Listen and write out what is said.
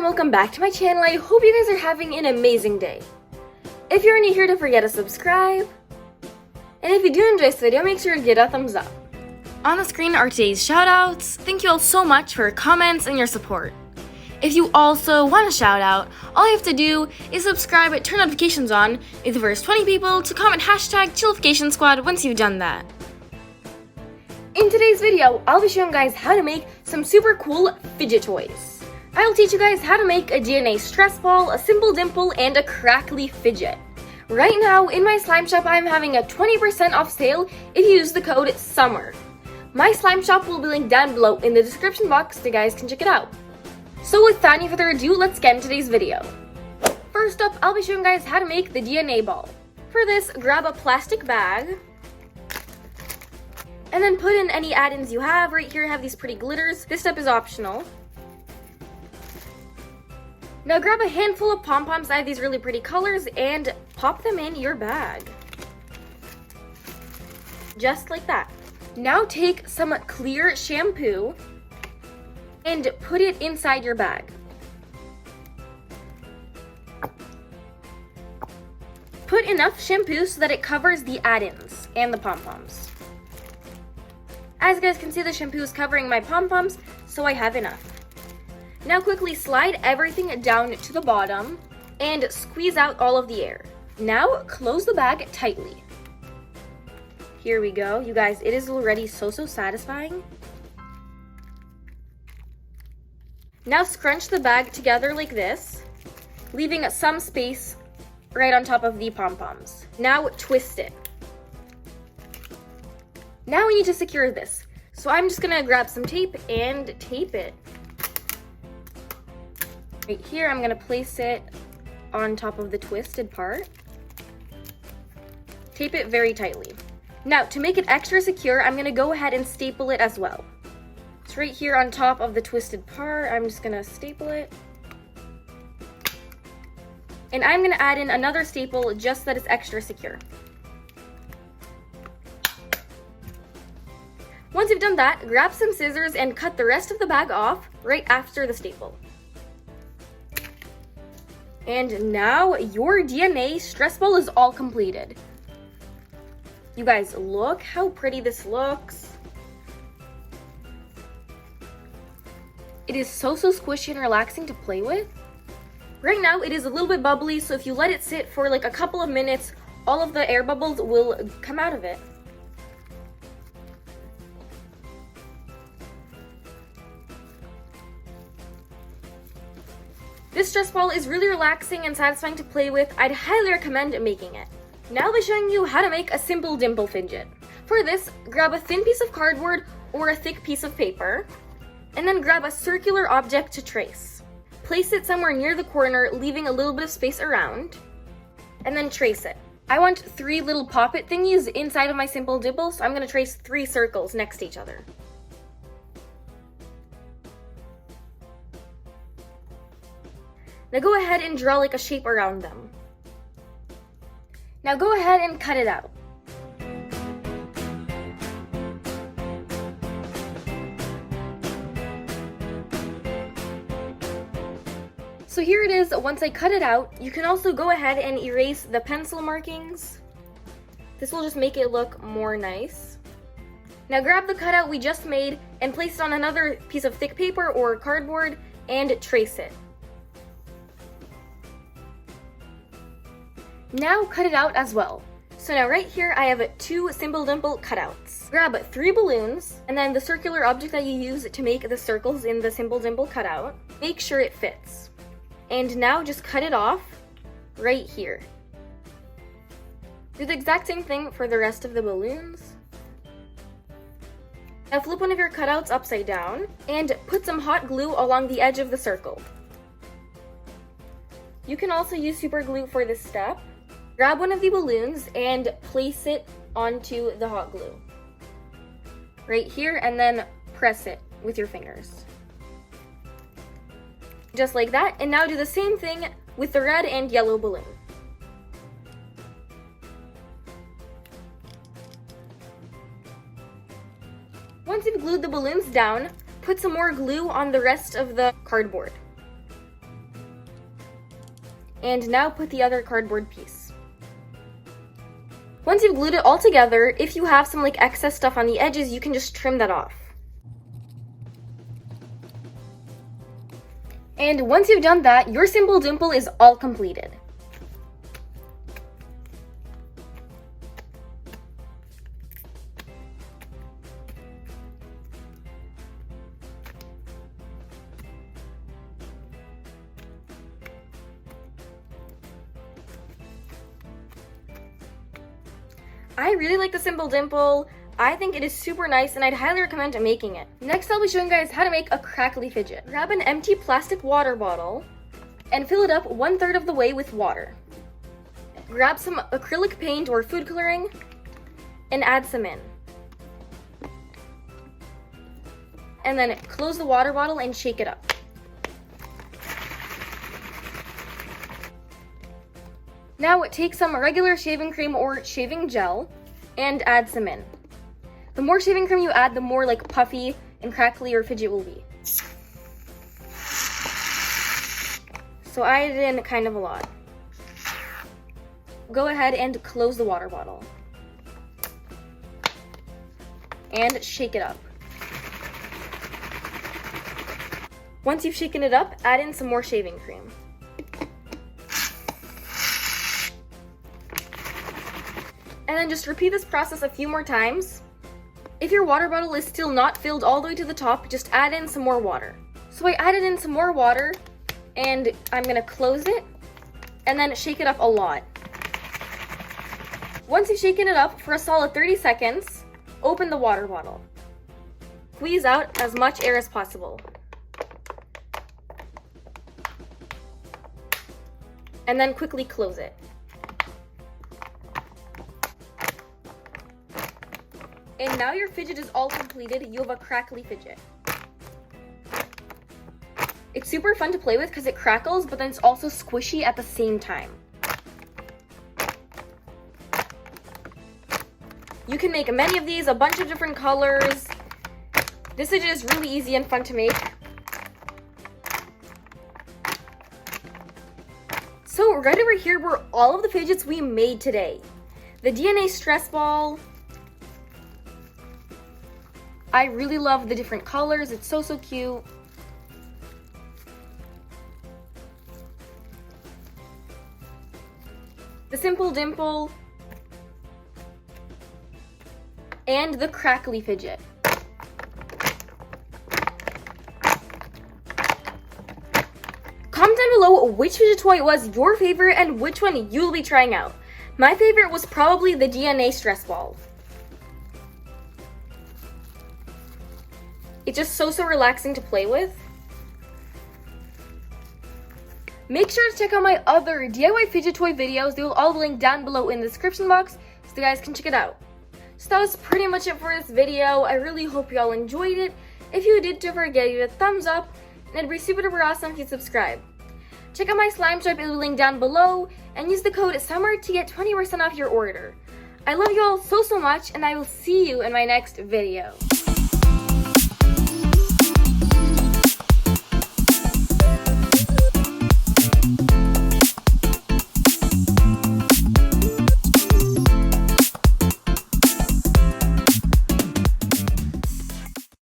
welcome back to my channel. I hope you guys are having an amazing day. If you're new here, don't forget to subscribe. And if you do enjoy this video, make sure to give it a thumbs up. On the screen are today's shoutouts. Thank you all so much for your comments and your support. If you also want a shout out, all you have to do is subscribe and turn notifications on. Be the first 20 people to comment hashtag Chillification Squad once you've done that. In today's video, I'll be showing you guys how to make some super cool fidget toys. I'll teach you guys how to make a DNA stress ball, a simple dimple, and a crackly fidget. Right now, in my slime shop, I'm having a 20% off sale if you use the code SUMMER. My slime shop will be linked down below in the description box so you guys can check it out. So without any further ado, let's get into today's video. First up, I'll be showing you guys how to make the DNA ball. For this, grab a plastic bag, and then put in any add-ins you have. Right here I have these pretty glitters. This step is optional. Now grab a handful of pom-poms. I have these really pretty colors and pop them in your bag. Just like that. Now take some clear shampoo and put it inside your bag. Put enough shampoo so that it covers the add-ins and the pom-poms. As you guys can see, the shampoo is covering my pom-poms, so I have enough. Now quickly slide everything down to the bottom and squeeze out all of the air. Now close the bag tightly. Here we go. You guys, it is already so satisfying. Now scrunch the bag together like this, leaving some space right on top of the pom-poms. Now twist it. Now we need to secure this. So I'm just gonna grab some tape and tape it. Right here, I'm gonna place it on top of the twisted part. Tape it very tightly. Now, to make it extra secure, I'm gonna go ahead and staple it as well. It's right here on top of the twisted part. I'm just gonna staple it. And I'm gonna add in another staple just so that it's extra secure. Once you've done that, grab some scissors and cut the rest of the bag off right after the staple. And now your DNA stress ball is all completed. You guys, look how pretty this looks. It is so squishy and relaxing to play with. Right now it is a little bit bubbly, so if you let it sit for like a couple of minutes, all of the air bubbles will come out of it. This stress ball is really relaxing and satisfying to play with. I'd highly recommend making it. Now I'll be showing you how to make a simple dimple fidget. For this, grab a thin piece of cardboard or a thick piece of paper, and then grab a circular object to trace. Place it somewhere near the corner, leaving a little bit of space around, and then trace it. I want 3 little pop-it thingies inside of my simple dimple, so I'm gonna trace 3 circles next to each other. Now go ahead and draw like a shape around them. Now go ahead and cut it out. So here it is once I cut it out. You can also go ahead and erase the pencil markings. This will just make it look more nice. Now grab the cutout we just made and place it on another piece of thick paper or cardboard and trace it. Now cut it out as well. So now right here I have 2 simple dimple cutouts. Grab 3 balloons and then the circular object that you use to make the circles in the simple dimple cutout. Make sure it fits. And now just cut it off right here. Do the exact same thing for the rest of the balloons. Now flip one of your cutouts upside down and put some hot glue along the edge of the circle. You can also use super glue for this step. Grab one of the balloons and place it onto the hot glue. Right here, and then press it with your fingers. Just like that, and now do the same thing with the red and yellow balloon. Once you've glued the balloons down, put some more glue on the rest of the cardboard. And now put the other cardboard piece. Once you've glued it all together, if you have some like excess stuff on the edges, you can just trim that off. And once you've done that, your simple dimple is all completed. I really like the simple dimple. I think it is super nice and I'd highly recommend making it. Next, I'll be showing you guys how to make a crackly fidget. Grab an empty plastic water bottle and fill it up 1/3 of the way with water. Grab some acrylic paint or food coloring and add some in. And then close the water bottle and shake it up. Now take some regular shaving cream or shaving gel and add some in. The more shaving cream you add, the more like puffy and crackly your fidget will be. So I added in kind of a lot. Go ahead and close the water bottle. And shake it up. Once you've shaken it up, add in some more shaving cream. And then just repeat this process a few more times. If your water bottle is still not filled all the way to the top, just add in some more water. So I added in some more water and I'm gonna close it and then shake it up a lot. Once you've shaken it up for a solid 30 seconds, open the water bottle. Squeeze out as much air as possible. And then quickly close it. And now your fidget is all completed. You have a crackly fidget. It's super fun to play with because it crackles, but then it's also squishy at the same time. You can make many of these, a bunch of different colors. This fidget is really easy and fun to make. So right over here were all of the fidgets we made today. The DNA stress ball. I really love the different colors. It's so cute. The simple dimple. And the crackly fidget. Comment down below which fidget toy was your favorite and which one you'll be trying out. My favorite was probably the DNA stress ball. It's just so relaxing to play with. Make sure to check out my other DIY fidget toy videos. They will all be linked down below in the description box so you guys can check it out. So that was pretty much it for this video. I really hope you all enjoyed it. If you did, don't forget to give it a thumbs up. And it'd be super duper awesome if you subscribe. Check out my slime shop, it will be linked down below. And use the code SUMMER to get 20% off your order. I love you all so much and I will see you in my next video.